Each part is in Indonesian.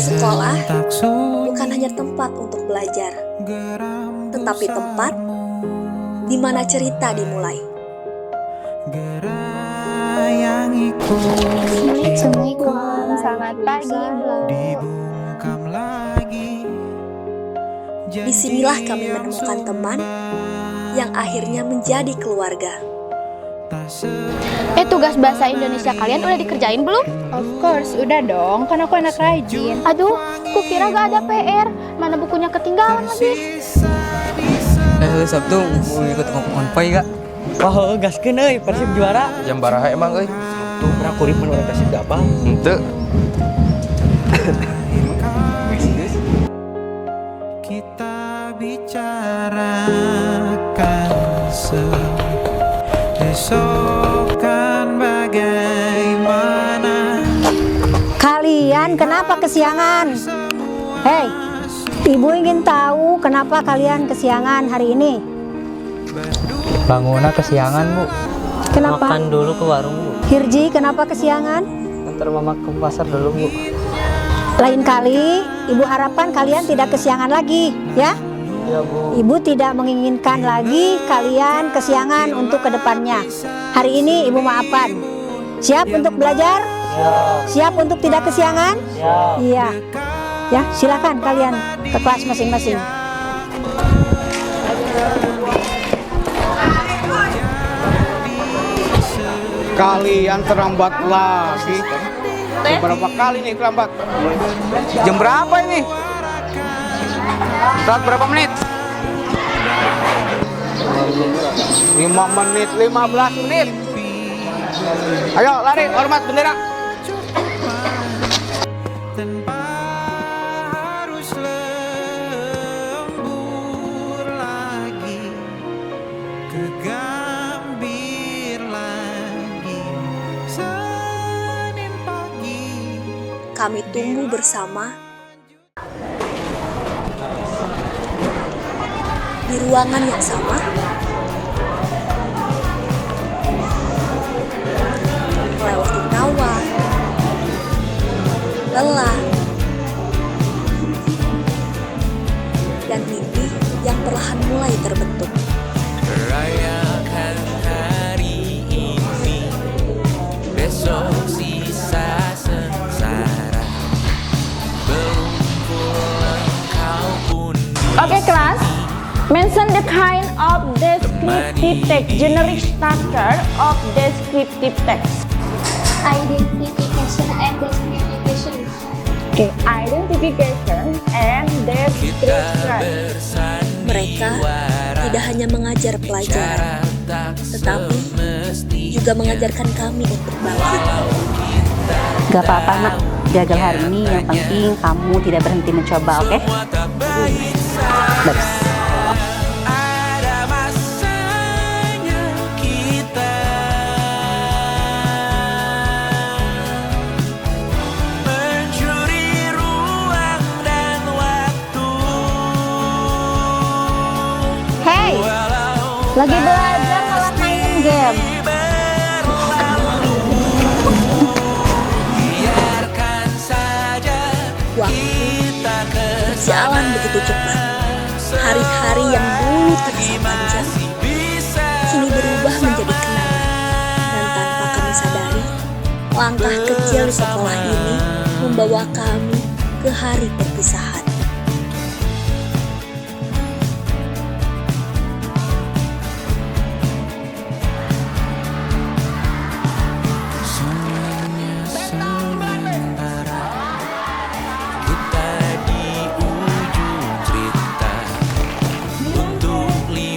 Sekolah bukan hanya tempat untuk belajar, tetapi tempat di mana cerita dimulai. Assalamualaikum, selamat pagi Bu. Disinilah kami menemukan teman yang akhirnya menjadi keluarga. Tugas bahasa Indonesia kalian udah dikerjain belum? Of course, udah dong, kan aku anak rajin. Aduh, kukira gak ada PR. Mana bukunya ketinggalan lagi? Sabtu mau ikut konvoy gak? Wah, gaskeun euy, Persib juara. Jam baraha emang euy? Tuh prakurip mun urang Persib apa? Henteu. Kita bicarakan esokan bagaimana. Kalian kenapa kesiangan? Hei, ibu ingin tahu kenapa kalian kesiangan hari ini. Bangunnya kesiangan, Bu. Kenapa? Makan dulu ke warung, Bu. Hirji, kenapa kesiangan? Antar mama ke pasar dulu, Bu. Lain kali, ibu harapkan kalian tidak kesiangan lagi, ya? Ya, Bu. Ibu tidak menginginkan lagi kalian kesiangan untuk kedepannya. Hari ini ibu maafkan. Siap untuk belajar? Siap untuk tidak kesiangan? Iya. Ya, silakan kalian ke kelas masing-masing. Kalian terlambat lagi. Berapa kali nih terlambat? Jam berapa ini? Saat berapa menit? 5 menit, 15 menit. Ayo lari, hormat bendera. Tanpa harus lembur lagi, kegambir lagi. Senin pagi Kami tumbuh bersama di ruangan yang sama, melewati tawa, lelah, dan mimpi yang perlahan mulai terbentuk. rayakan hari ini, besok sisa sengsara. Belum pulang kau pun Oke kelas, mention the kind of descriptive text, generic structure of descriptive text. Identification and description. Oke, identification and description. Mereka tidak hanya mengajar pelajaran, tetapi juga mengajarkan kami untuk bangkit. Gak apa-apa nak, gagal hari ini yang penting kamu tidak berhenti mencoba, oke? Bagus. ada masanya kita mencuri ruang dan waktu. Hey, lagi belajar malah main game. Biarkan saja Waktu kita berjalan begitu cepat. Hari-hari yang dulu terasa panjang, kini berubah menjadi kenangan. Dan tanpa kami sadari, langkah kecil di sekolah ini membawa kami ke hari perpisahan. kita di ujung cerita. Untuk 5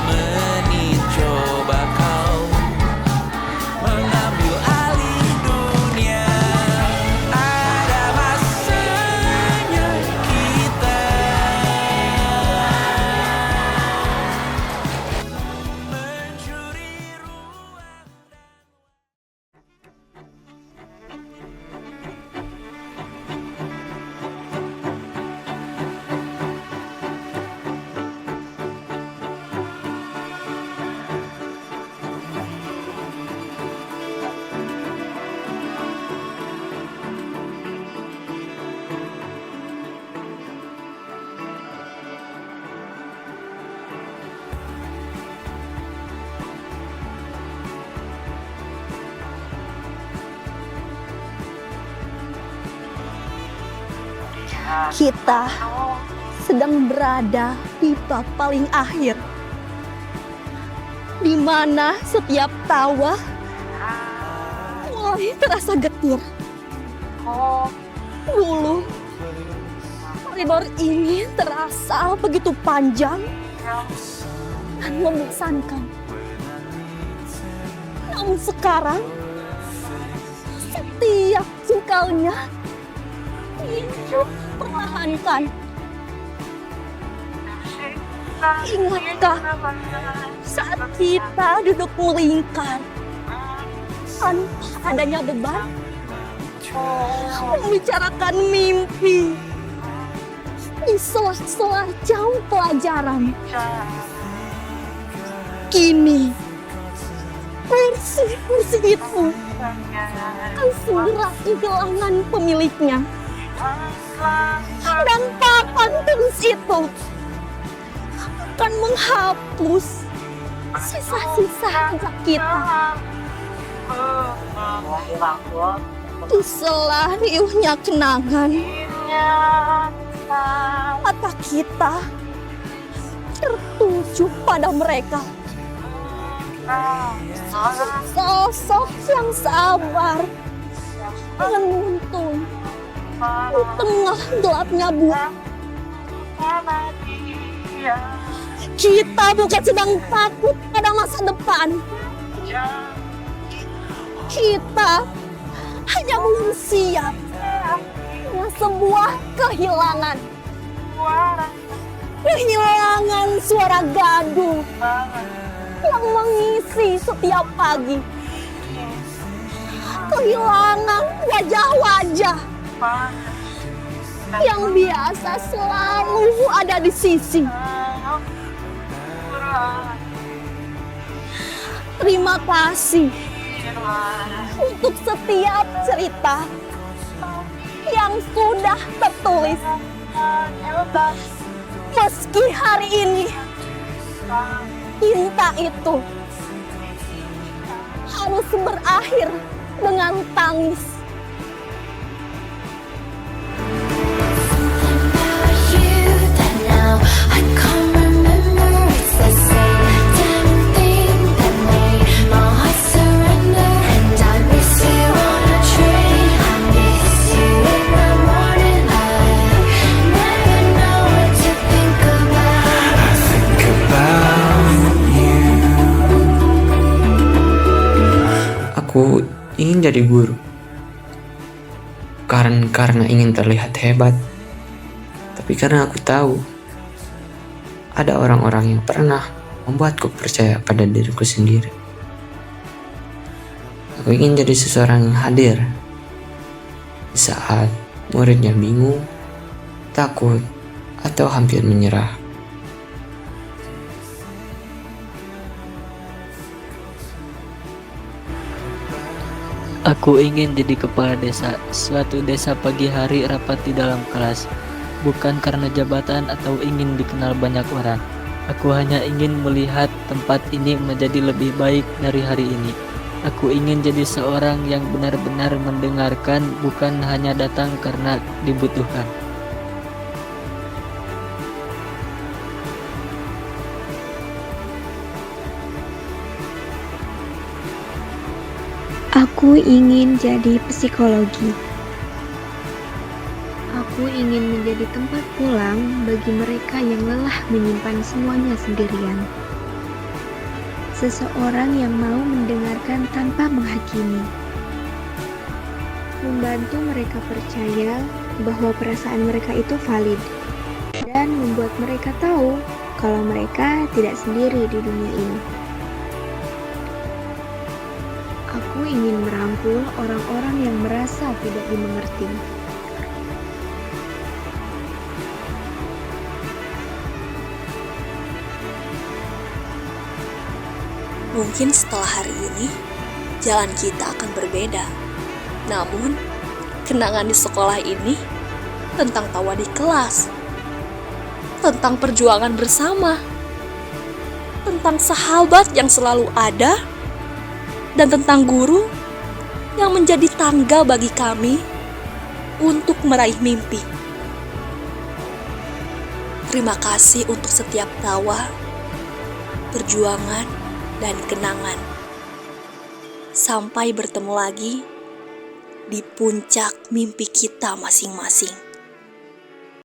menit coba kau mengambil alih dunia. Ada masanya Kita sedang berada di bab paling akhir, di mana setiap tawa mulai terasa getir. Dulu koridor ini terasa begitu panjang dan membosankan. Namun sekarang setiap jengkalnya diperlahankan. Ingatkah saat kita duduk melingkar tanpa adanya beban, membicarakan mimpi di sela-sela jam pelajaran? Kini kursi itu akan segera kehilangan pemiliknya, dan papan tulis itu akan menghapus sisa-sisa jejak kita. Di sela riuhnya kenangan, mata kita tertuju pada mereka. Sosok yang sabar menuntun di tengah gelapnya buah. Kita bukan sedang takut pada masa depan. Kita hanya belum siap dengan sebuah kehilangan. Kehilangan suara gaduh yang mengisi setiap pagi. Kehilangan wajah-wajah yang biasa selalu ada di sisi. Terima kasih untuk setiap cerita yang sudah tertulis. Meski hari ini cinta itu harus berakhir dengan tangis. Aku ingin jadi guru. Karena ingin terlihat hebat. Tapi karena aku tahu ada orang-orang yang pernah membuatku percaya pada diriku sendiri. Aku ingin jadi seseorang yang hadir di saat muridnya bingung, takut, atau hampir menyerah. Aku ingin jadi kepala desa. Suatu desa pagi hari rapat di dalam kelas. Bukan karena jabatan atau ingin dikenal banyak orang. Aku hanya ingin melihat tempat ini menjadi lebih baik dari hari ini. Aku ingin jadi seorang yang benar-benar mendengarkan, bukan hanya datang karena dibutuhkan. Aku ingin jadi psikologi. Aku ingin menjadi tempat pulang bagi mereka yang lelah menyimpan semuanya sendirian. Seseorang yang mau mendengarkan tanpa menghakimi. Membantu mereka percaya bahwa perasaan mereka itu valid. Dan membuat mereka tahu kalau mereka tidak sendiri di dunia ini. Aku ingin merangkul orang-orang yang merasa tidak dimengerti. Mungkin setelah hari ini, jalan kita akan berbeda. Namun, kenangan di sekolah ini tentang tawa di kelas, tentang perjuangan bersama, tentang sahabat yang selalu ada, dan tentang guru yang menjadi tangga bagi kami untuk meraih mimpi. Terima kasih untuk setiap tawa, perjuangan, dan kenangan. Sampai bertemu lagi di puncak mimpi kita masing-masing.